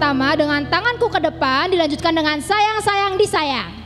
sama-sama dengan tanganku ke depan, dilanjutkan dengan sayang-sayang disayang.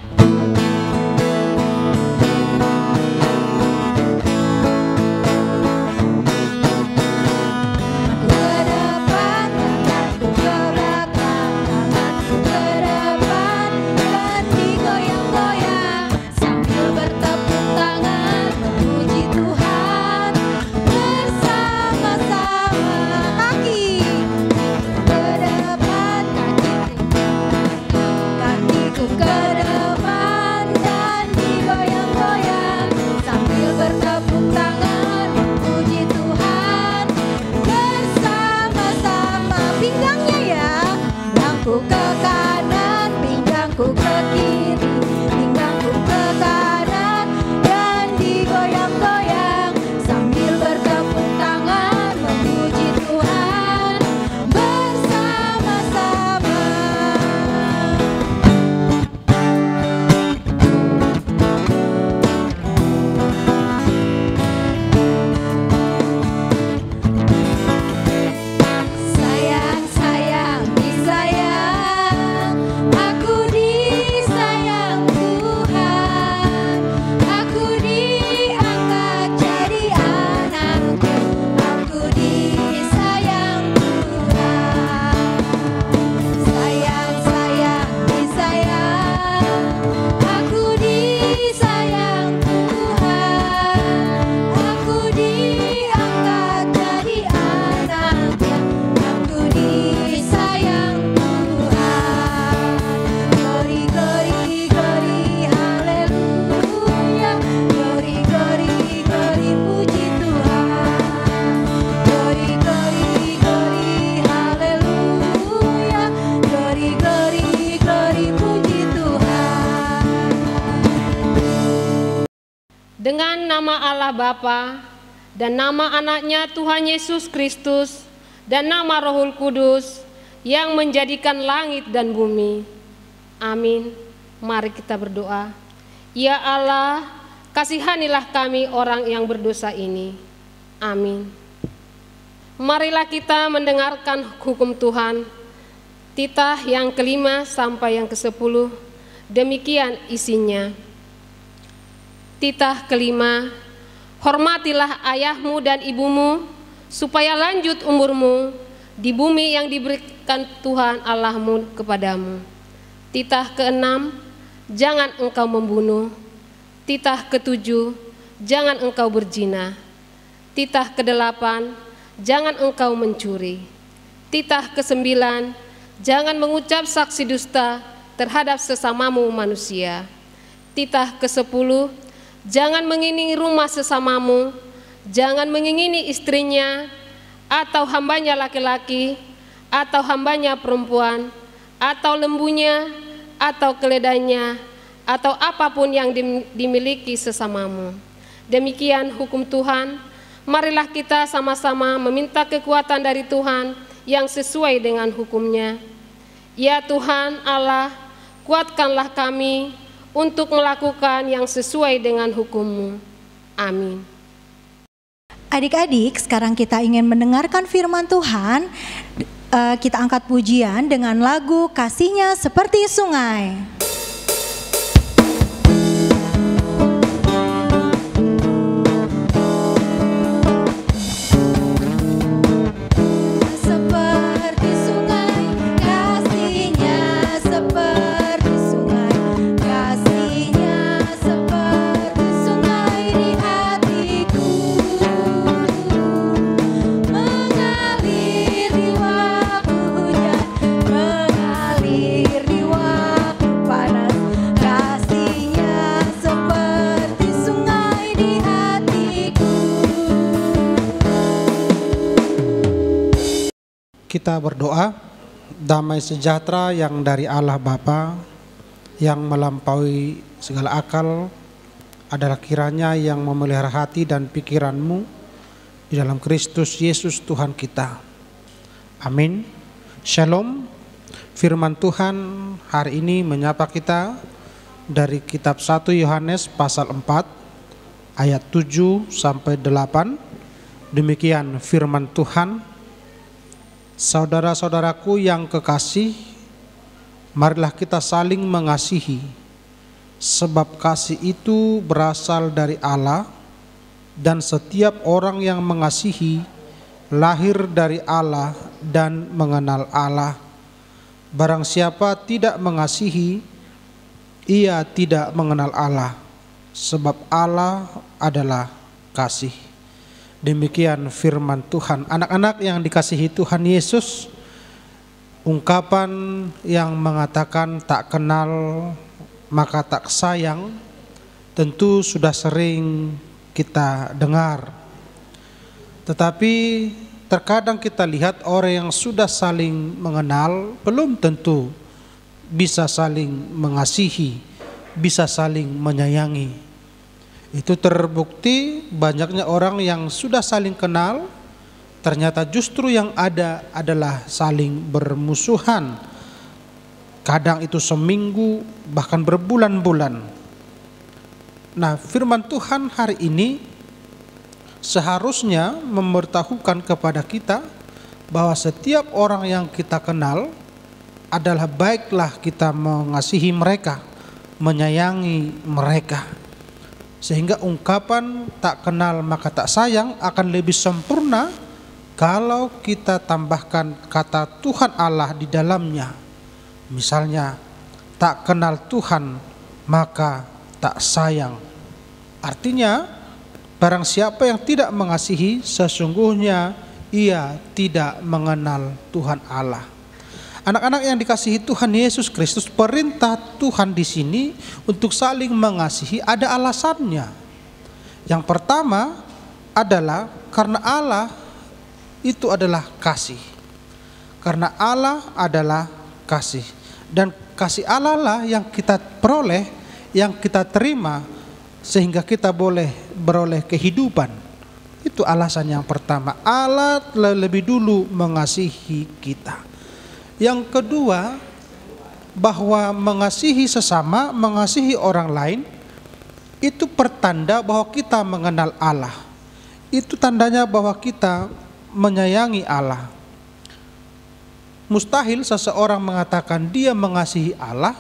Dengan nama Allah Bapa dan nama anaknya Tuhan Yesus Kristus dan nama Rohul Kudus yang menjadikan langit dan bumi. Amin. Mari kita berdoa. Ya Allah, kasihanilah kami orang yang berdosa ini. Amin. Marilah kita mendengarkan hukum Tuhan, titah yang ke-5 sampai yang ke-10. Demikian isinya. Titah ke-5, hormatilah ayahmu dan ibumu, supaya lanjut umurmu di bumi yang diberikan Tuhan Allahmu kepadamu. Titah ke-6, jangan engkau membunuh. Titah ke-7, jangan engkau berzina. Titah ke-8, jangan engkau mencuri. Titah ke-9, jangan mengucap saksi dusta terhadap sesamamu manusia. Titah ke-10, jangan mengingini rumah sesamamu, jangan mengingini istrinya, atau hambanya laki-laki, atau hambanya perempuan, atau lembunya, atau keledainya, atau apapun yang dimiliki sesamamu. Demikian hukum Tuhan. Marilah kita sama-sama meminta kekuatan dari Tuhan yang sesuai dengan hukumnya. Ya Tuhan Allah, kuatkanlah kami untuk melakukan yang sesuai dengan hukum-Mu. Amin. Adik-adik, sekarang kita ingin mendengarkan firman Tuhan. Kita angkat pujian dengan lagu Kasih-Nya Seperti Sungai. Kita berdoa. Damai sejahtera yang dari Allah Bapa yang melampaui segala akal adalah kiranya yang memelihara hati dan pikiranmu di dalam Kristus Yesus Tuhan kita. Amin. Shalom. Firman Tuhan hari ini menyapa kita dari kitab 1 Yohanes pasal 4 ayat 7 sampai 8. Demikian firman Tuhan. Saudara-saudaraku yang kekasih, marilah kita saling mengasihi, sebab kasih itu berasal dari Allah, dan setiap orang yang mengasihi lahir dari Allah dan mengenal Allah. Barang siapa tidak mengasihi, ia tidak mengenal Allah, sebab Allah adalah kasih. Demikian firman Tuhan. Anak-anak yang dikasihi Tuhan Yesus, ungkapan yang mengatakan tak kenal maka tak sayang tentu sudah sering kita dengar. Tetapi terkadang kita lihat orang yang sudah saling mengenal belum tentu bisa saling mengasihi, bisa saling menyayangi. Itu terbukti banyaknya orang yang sudah saling kenal, ternyata justru yang ada adalah saling bermusuhan. Kadang itu seminggu, bahkan berbulan-bulan. Nah, firman Tuhan hari ini seharusnya memberitahukan kepada kita bahwa setiap orang yang kita kenal adalah baiklah kita mengasihi mereka, menyayangi mereka. Sehingga ungkapan tak kenal maka tak sayang akan lebih sempurna kalau kita tambahkan kata Tuhan Allah di dalamnya. Misalnya, tak kenal Tuhan maka tak sayang. Artinya, barang siapa yang tidak mengasihi, sesungguhnya ia tidak mengenal Tuhan Allah. Anak-anak yang dikasihi Tuhan Yesus Kristus, perintah Tuhan di sini untuk saling mengasihi ada alasannya. Yang pertama adalah karena Allah itu adalah kasih. Karena Allah adalah kasih. Dan kasih Allah lah yang kita peroleh, yang kita terima, sehingga kita boleh beroleh kehidupan. Itu alasan yang pertama. Allah lebih dulu mengasihi kita. Yang kedua, bahwa mengasihi sesama, mengasihi orang lain, itu pertanda bahwa kita mengenal Allah. Itu tandanya bahwa kita menyayangi Allah. Mustahil seseorang mengatakan dia mengasihi Allah,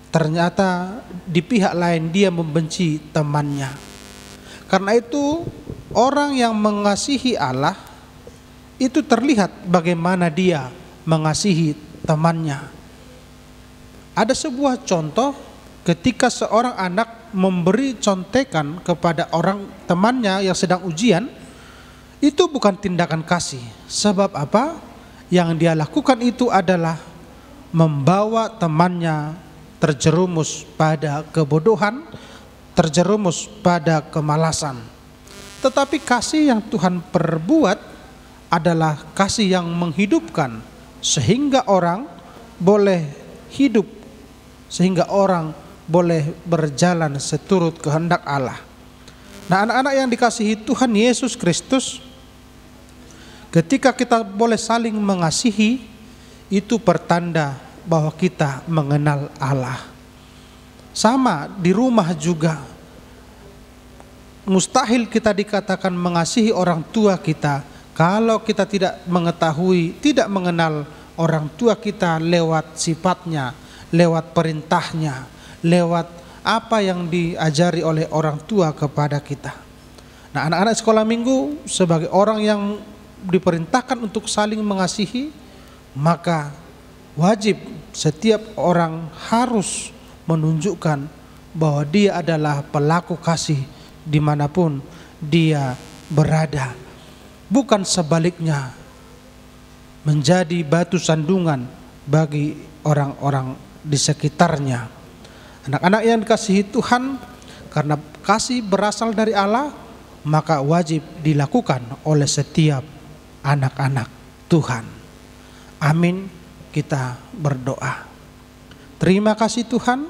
ternyata di pihak lain dia membenci temannya. Karena itu, orang yang mengasihi Allah, itu terlihat bagaimana dia mengasihi temannya. Ada sebuah contoh ketika seorang anak memberi contekan kepada orang temannya yang sedang ujian, itu bukan tindakan kasih. Sebab apa? Yang dia lakukan itu adalah membawa temannya terjerumus pada kebodohan, terjerumus pada kemalasan. Tetapi kasih yang Tuhan perbuat adalah kasih yang menghidupkan, sehingga orang boleh hidup, sehingga orang boleh berjalan seturut kehendak Allah. Nah, anak-anak yang dikasihi Tuhan Yesus Kristus, ketika kita boleh saling mengasihi, itu pertanda bahwa kita mengenal Allah. Sama di rumah juga, mustahil kita dikatakan mengasihi orang tua kita kalau kita tidak mengetahui, tidak mengenal orang tua kita lewat sifatnya, lewat perintahnya, lewat apa yang diajari oleh orang tua kepada kita. Nah, anak-anak sekolah minggu sebagai orang yang diperintahkan untuk saling mengasihi, maka wajib setiap orang harus menunjukkan bahwa dia adalah pelaku kasih dimanapun dia berada. Bukan sebaliknya, menjadi batu sandungan bagi orang-orang di sekitarnya. Anak-anak yang dikasihi Tuhan, karena kasih berasal dari Allah, maka wajib dilakukan oleh setiap anak-anak Tuhan. Amin. Kita berdoa. Terima kasih Tuhan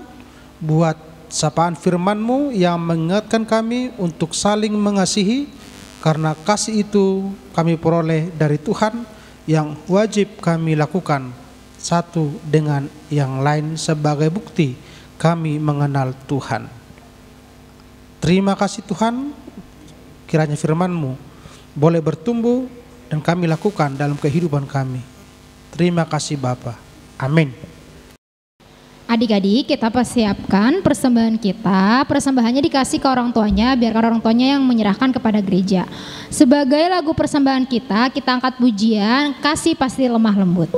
buat sapaan firman-Mu yang mengingatkan kami untuk saling mengasihi, karena kasih itu kami peroleh dari Tuhan yang wajib kami lakukan satu dengan yang lain sebagai bukti kami mengenal Tuhan. Terima kasih Tuhan, kiranya firman-Mu boleh bertumbuh dan kami lakukan dalam kehidupan kami. Terima kasih Bapa. Amin. Adik-adik, kita persiapkan persembahan kita. Persembahannya dikasih ke orang tuanya, biarkan orang tuanya yang menyerahkan kepada gereja. Sebagai lagu persembahan kita angkat pujian, Kasih Pasti Lemah Lembut.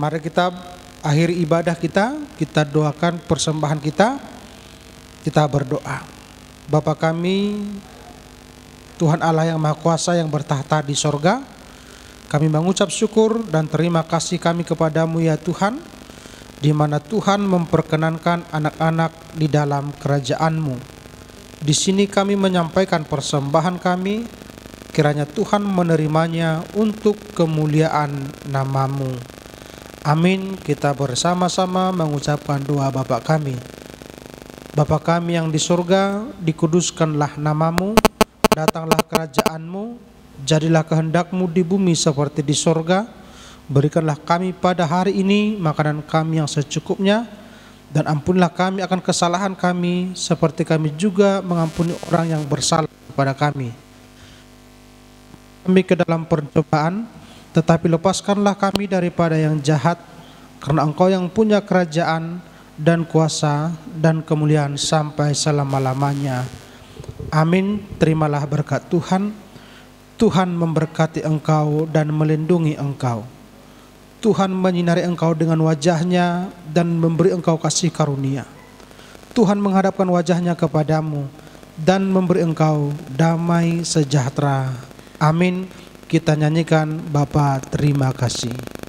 Mari kita akhiri ibadah kita doakan persembahan kita berdoa. Bapa kami, Tuhan Allah yang Maha Kuasa yang bertahta di sorga, kami mengucap syukur dan terima kasih kami kepadamu ya Tuhan, di mana Tuhan memperkenankan anak-anak di dalam kerajaan-Mu. Di sini kami menyampaikan persembahan kami, kiranya Tuhan menerimanya untuk kemuliaan nama-Mu. Amin. Kita bersama-sama mengucapkan doa Bapa kami. Bapa kami yang di surga, dikuduskanlah nama-Mu, datanglah kerajaan-Mu, jadilah kehendak-Mu di bumi seperti di surga. Berikanlah kami pada hari ini makanan kami yang secukupnya, dan ampunilah kami akan kesalahan kami, seperti kami juga mengampuni orang yang bersalah kepada kami. Kami ke dalam percobaan, tetapi lepaskanlah kami daripada yang jahat, karena Engkau yang punya kerajaan dan kuasa dan kemuliaan sampai selama-lamanya. Amin. Terimalah berkat Tuhan. Tuhan memberkati engkau dan melindungi engkau. Tuhan menyinari engkau dengan wajah-Nya dan memberi engkau kasih karunia. Tuhan menghadapkan wajah-Nya kepadamu dan memberi engkau damai sejahtera. Amin. Kita nyanyikan Bapa terima kasih.